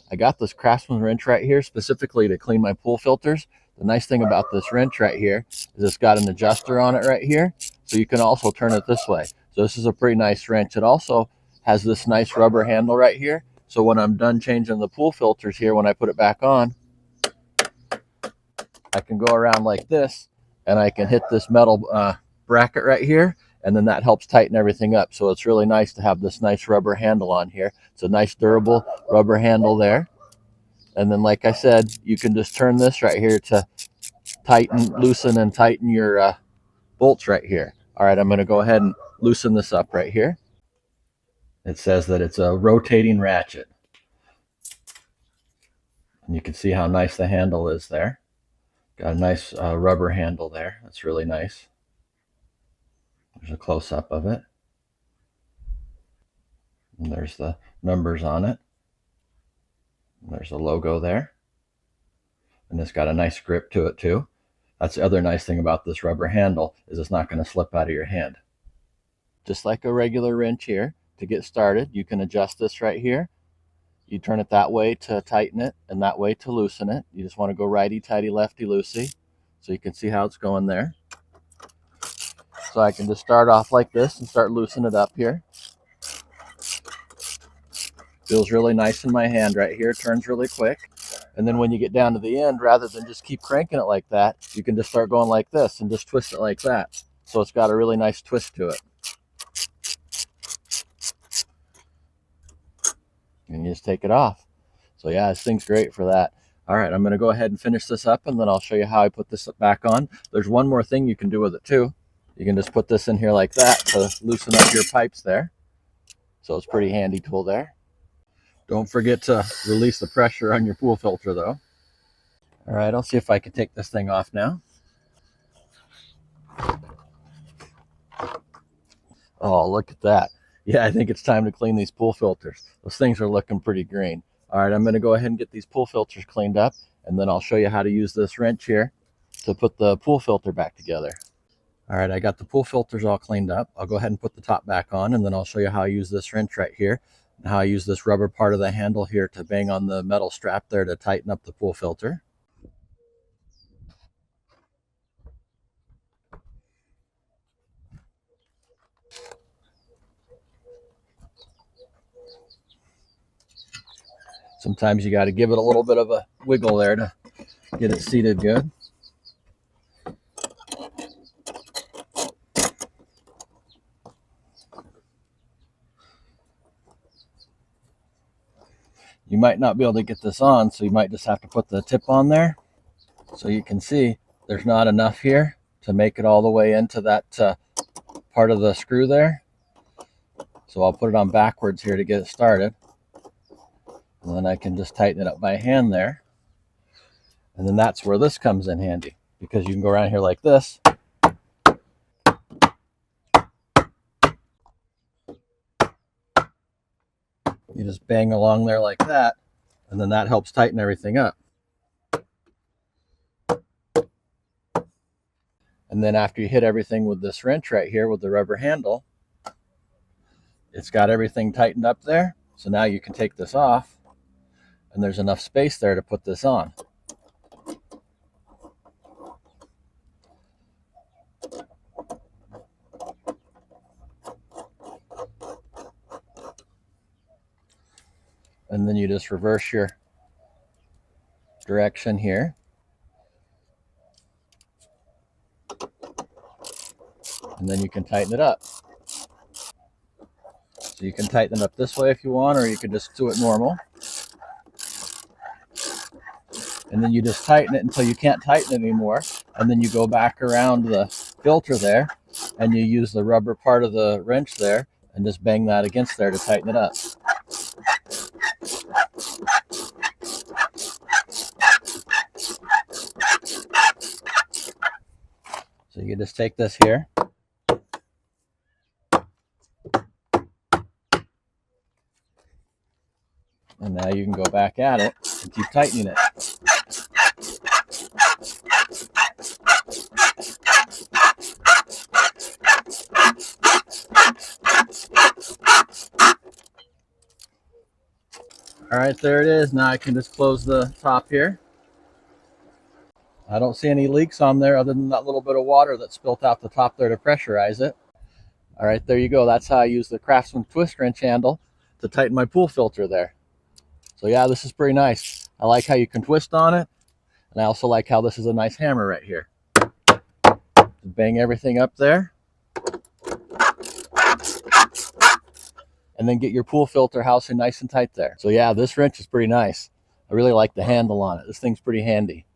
I got this CRAFTSMAN wrench right here specifically to clean my pool filters. The nice thing about this wrench right here is it's got an adjuster on it right here, so you can also turn it this way. So this is a pretty nice wrench. It also has this nice rubber handle right here, so when I'm done changing the pool filters here, when I put it back on, I can go around like this and I can hit this metal bracket right here, and then that helps tighten everything up. So it's really nice to have this nice rubber handle on here. It's a nice durable rubber handle there. And then, like I said, you can just turn this right here to tighten, loosen, and tighten your bolts right here. All right, I'm going to go ahead and loosen this up right here. It says that it's a rotating ratchet. And you can see how nice the handle is there. Got a nice rubber handle there. That's really nice. There's a close-up of it. And there's the numbers on it. And there's the logo there. And it's got a nice grip to it too. That's the other nice thing about this rubber handle, is it's not going to slip out of your hand. Just like a regular wrench here, to get started, you can adjust this right here. You turn it that way to tighten it and that way to loosen it. You just want to go righty-tighty, lefty-loosey. So you can see how it's going there. So I can just start off like this and start loosening it up here. Feels really nice in my hand right here. Turns really quick. And then when you get down to the end, rather than just keep cranking it like that, you can just start going like this and just twist it like that. So it's got a really nice twist to it. And you just take it off. So yeah, this thing's great for that. All right, I'm going to go ahead and finish this up, and then I'll show you how I put this back on. There's one more thing you can do with it too. You can just put this in here like that to loosen up your pipes there. So it's a pretty handy tool there. Don't forget to release the pressure on your pool filter though. All right, I'll see if I can take this thing off now. Oh, look at that. Yeah, I think it's time to clean these pool filters. Those things are looking pretty green. All right, I'm going to go ahead and get these pool filters cleaned up, and then I'll show you how to use this wrench here to put the pool filter back together. All right, I got the pool filters all cleaned up. I'll go ahead and put the top back on, and then I'll show you how I use this wrench right here, and how I use this rubber part of the handle here to bang on the metal strap there to tighten up the pool filter. Sometimes you got to give it a little bit of a wiggle there to get it seated good. You might not be able to get this on, so you might just have to put the tip on there. So you can see there's not enough here to make it all the way into that part of the screw there. So I'll put it on backwards here to get it started. And then I can just tighten it up by hand there. And then that's where this comes in handy, because you can go around here like this. You just bang along there like that, and then that helps tighten everything up. And then after you hit everything with this wrench right here with the rubber handle, it's got everything tightened up there. So now you can take this off, and there's enough space there to put this on. And then you just reverse your direction here. And then you can tighten it up. So you can tighten it up this way if you want, or you can just do it normal. And then you just tighten it until you can't tighten it anymore. And then you go back around the filter there, and you use the rubber part of the wrench there and just bang that against there to tighten it up. So you just take this here. And now you can go back at it and keep tightening it. All right, there it is. Now I can just close the top here. I don't see any leaks on there other than that little bit of water that spilt out the top there to pressurize it. All right, there you go. That's how I use the CRAFTSMAN twist wrench handle to tighten my pool filter there. So yeah, this is pretty nice. I like how you can twist on it. And I also like how this is a nice hammer right here. Bang everything up there. And then get your pool filter housing nice and tight there. So yeah, this wrench is pretty nice. I really like the handle on it. This thing's pretty handy.